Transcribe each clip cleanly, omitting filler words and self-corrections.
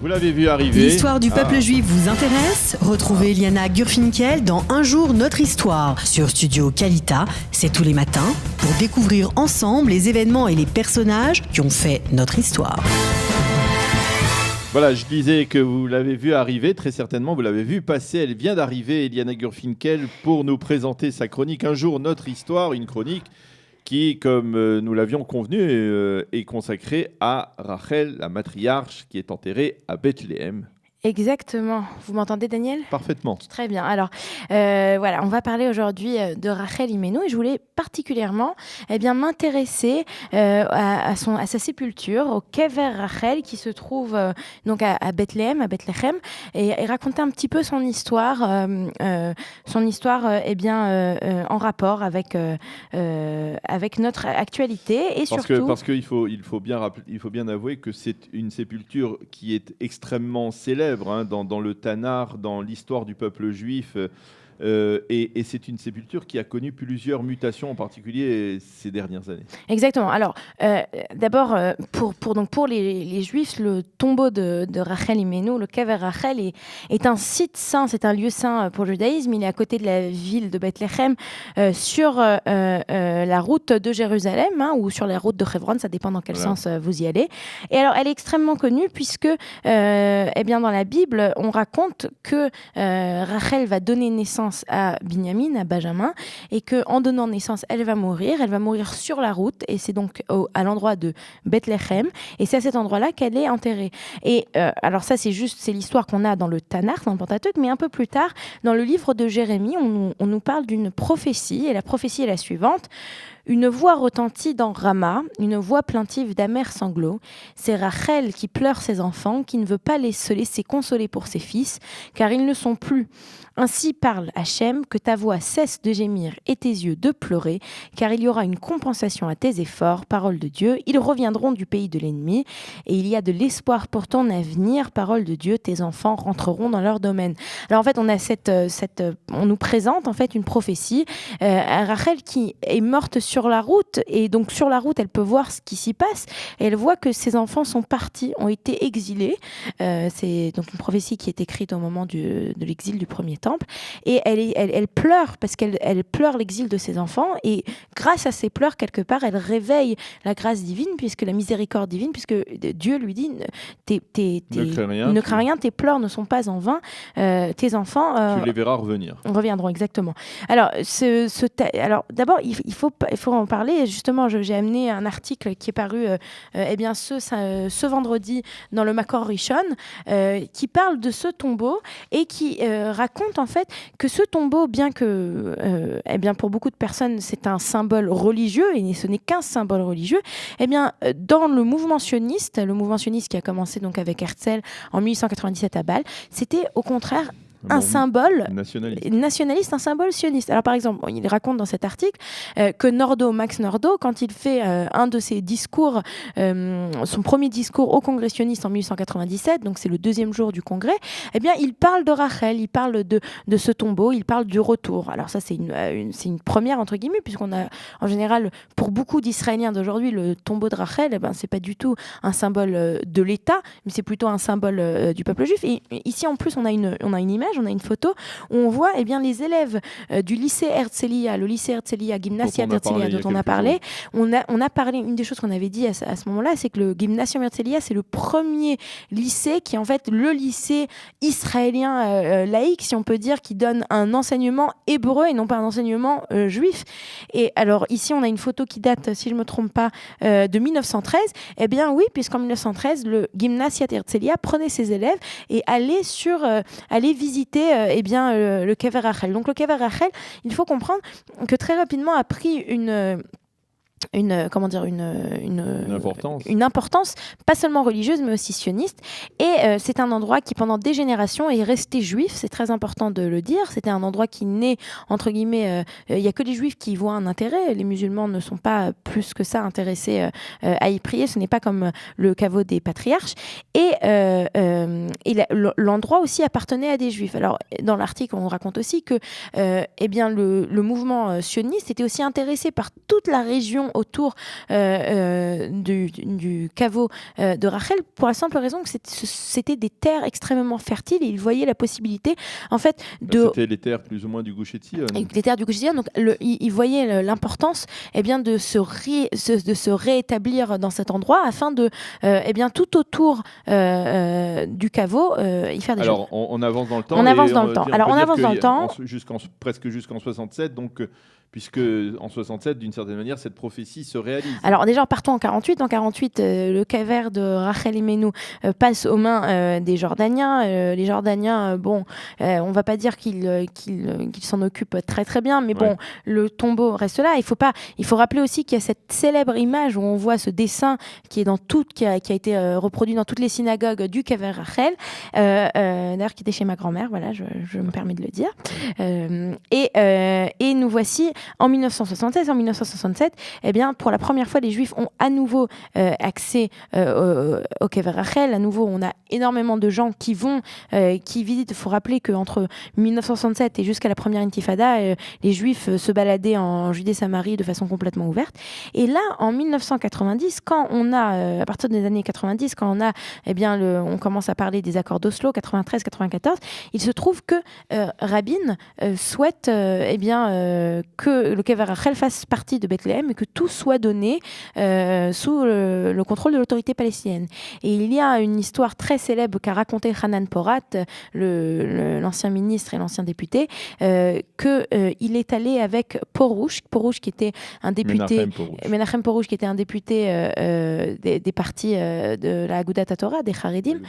Vous l'avez vu arriver. L'histoire du peuple juif vous intéresse? Retrouvez Liana Gurfinkel dans Un jour notre histoire sur Studio Kalita. C'est tous les matins pour découvrir ensemble les événements et les personnages qui ont fait notre histoire. Voilà, je disais que vous l'avez vu arriver, très certainement, vous l'avez vu passer. Elle vient d'arriver, Liana Gurfinkel, pour nous présenter sa chronique Un jour notre histoire, une chronique qui, comme nous l'avions convenu, est consacrée à Rachel, la matriarche, qui est enterrée à Bethléem. Exactement. Vous m'entendez, Daniel ? Parfaitement. Très bien. Alors, voilà, on va parler aujourd'hui de Rachel Imenu et je voulais particulièrement m'intéresser à sa sépulture, au Kever Rachel, qui se trouve donc à Bethléem, et raconter un petit peu son histoire en rapport avec notre actualité et surtout... Parce qu'il faut bien avouer que c'est une sépulture qui est extrêmement célèbre dans le Tanakh, dans l'histoire du peuple juif. Et c'est une sépulture qui a connu plusieurs mutations, en particulier ces dernières années. Exactement. Alors, d'abord, pour les Juifs, le tombeau de Rachel Imenu, le Kever Rachel, est un site saint, c'est un lieu saint pour le judaïsme. Il est à côté de la ville de Bethléem, sur la route de Jérusalem, ou sur la route de Hebron, ça dépend dans quel sens vous y allez. Et alors, elle est extrêmement connue puisque, dans la Bible, on raconte que Rachel va donner naissance à Binyamin, à Benjamin, et qu'en donnant naissance, elle va mourir sur la route, et c'est donc à l'endroit de Bethléem, et c'est à cet endroit-là qu'elle est enterrée. Et alors ça, c'est l'histoire qu'on a dans le Tanakh, dans le Pentateuque, mais un peu plus tard, dans le livre de Jérémie, on nous parle d'une prophétie, et la prophétie est la suivante. Une voix retentit dans Rama, une voix plaintive d'amers sanglots. C'est Rachel qui pleure ses enfants, qui ne veut pas se laisser consoler pour ses fils, car ils ne sont plus. Ainsi parle Hachem, que ta voix cesse de gémir et tes yeux de pleurer, car il y aura une compensation à tes efforts, parole de Dieu. Ils reviendront du pays de l'ennemi, et il y a de l'espoir pour ton avenir, parole de Dieu. Tes enfants rentreront dans leur domaine. Alors en fait, on a on nous présente en fait une prophétie. Rachel qui est morte sur la route, et donc sur la route, elle peut voir ce qui s'y passe, et elle voit que ses enfants sont partis, ont été exilés. C'est donc une prophétie qui est écrite au moment de l'exil du premier temple, et elle pleure parce qu'elle pleure l'exil de ses enfants, et grâce à ses pleurs, quelque part, elle réveille la grâce divine, puisque la miséricorde divine, puisque Dieu lui dit ne crains rien, tes pleurs ne sont pas en vain, tes enfants tu les verras reviendront, exactement. Alors, d'abord, il faut en parler. Justement, j'ai amené un article qui est paru ce vendredi dans le Makor Rishon, qui parle de ce tombeau et qui raconte en fait que ce tombeau, bien que pour beaucoup de personnes c'est un symbole religieux, et ce n'est qu'un symbole religieux, dans le mouvement sioniste qui a commencé donc avec Herzl en 1897 à Bâle, c'était au contraire un symbole nationaliste, un symbole sioniste. Alors par exemple, il raconte dans cet article que Max Nordau, quand il fait un de ses discours, son premier discours au congrès sioniste en 1897, donc c'est le deuxième jour du congrès, il parle de Rachel, il parle de ce tombeau, il parle du retour. Alors ça, c'est une première entre guillemets, puisqu'on a en général, pour beaucoup d'Israéliens d'aujourd'hui, le tombeau de Rachel, c'est pas du tout un symbole de l'État, mais c'est plutôt un symbole du peuple juif. Et ici en plus, on a une image, on a une photo où on voit les élèves du lycée Herzliya, le lycée Herzliya, Gymnasium Herzliya dont on a parlé. On a parlé, une des choses qu'on avait dit à ce moment-là, c'est que le Gymnasium Herzliya, c'est le premier lycée qui est en fait le lycée israélien laïque, si on peut dire, qui donne un enseignement hébreu et non pas un enseignement juif. Et alors ici, on a une photo qui date, si je ne me trompe pas, de 1913. Oui, puisqu'en 1913, le Gymnasium Herzliya prenait ses élèves et allait visiter le Kever Rachel. Donc le Kever Rachel, il faut comprendre que très rapidement a pris une importance, pas seulement religieuse, mais aussi sioniste. Et c'est un endroit qui, pendant des générations, est resté juif. C'est très important de le dire. C'était un endroit qui naît, entre guillemets, il n'y a que les juifs qui y voient un intérêt. Les musulmans ne sont pas plus que ça intéressés à y prier. Ce n'est pas comme le caveau des patriarches. Et l'endroit aussi appartenait à des juifs. Alors, dans l'article, on raconte aussi que le mouvement sioniste était aussi intéressé par toute la région autour du caveau de Rachel, pour la simple raison que c'était des terres extrêmement fertiles et ils voyaient la possibilité, en fait, C'était les terres plus ou moins du Gush Etzion. Les terres du Gush Etzion, donc ils voyaient l'importance de se réétablir dans cet endroit afin de, tout autour du caveau, y faire des choses. Alors, on avance dans le temps. On avance dans le temps. Alors, on avance dans le temps. Presque jusqu'en 67, donc... puisque en 67, d'une certaine manière, cette prophétie se réalise. Alors déjà, partons en 48. En 48, le caverne de Rachel Imenu passe aux mains des Jordaniens. Les Jordaniens, on ne va pas dire qu'ils s'en occupent très très bien, mais bon, le tombeau reste là. Il faut rappeler aussi qu'il y a cette célèbre image où on voit ce dessin qui a été reproduit dans toutes les synagogues du caverne Rachel, d'ailleurs qui était chez ma grand-mère, voilà, je me permets de le dire. Et nous voici en 1976, pour la première fois, les Juifs ont à nouveau accès au Kever Rachel. À nouveau, on a énormément de gens qui visitent. Il faut rappeler qu'entre 1967 et jusqu'à la première Intifada, les Juifs se baladaient en Judée-Samarie de façon complètement ouverte. Et là, en 1990, quand on a, à partir des années 90, quand on a, on commence à parler des accords d'Oslo, 93, 94, il se trouve que Rabin souhaite que le Kever Rachel fasse partie de Bethléem et que tout soit donné sous le contrôle de l'autorité palestinienne. Et il y a une histoire très célèbre qu'a raconté Hanan Porat, l'ancien ministre et l'ancien député, qu'il est allé avec Porush qui était un député, Menachem Porush qui était un député des partis de la Agudat HaTorah, des Haredim,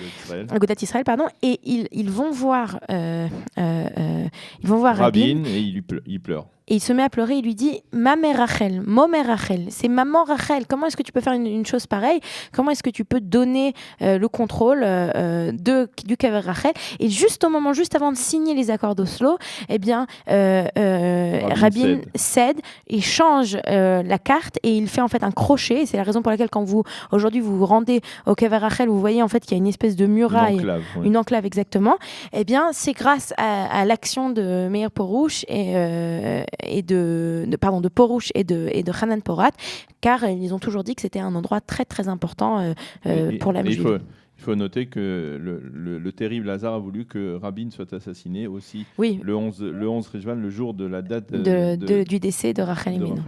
Agudat Israël, pardon, et ils vont voir Rabin et il pleure. Et il se met à pleurer, il lui dit « Ma mère Rachel, Rachel, c'est maman Rachel, comment est-ce que tu peux faire une chose pareille? Comment est-ce que tu peux donner le contrôle du Kever Rachel ?» Et juste avant de signer les accords d'Oslo, Rabin cède et change la carte et il fait en fait un crochet. Et c'est la raison pour laquelle quand aujourd'hui vous vous rendez au Kever Rachel, vous voyez en fait qu'il y a une espèce de muraille, une enclave exactement. C'est grâce à l'action de Meir Porush de Porush et de Hanan Porat, car ils ont toujours dit que c'était un endroit très très important pour la juive. Il faut noter que le terrible hasard a voulu que Rabin soit assassiné aussi le 11 Rejvan, le jour de la date du décès de Rachel Imenu.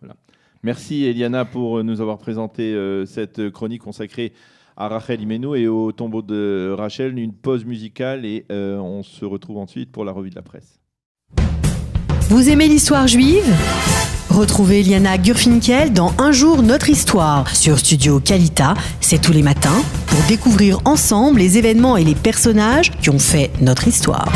Voilà. Merci Eliana pour nous avoir présenté cette chronique consacrée à Rachel Imenu et au tombeau de Rachel. Une pause musicale et on se retrouve ensuite pour la revue de la presse. Vous aimez l'histoire juive ? Retrouvez Eliana Gurfinkel dans Un jour notre histoire sur Studio Kalita, c'est tous les matins, pour découvrir ensemble les événements et les personnages qui ont fait notre histoire.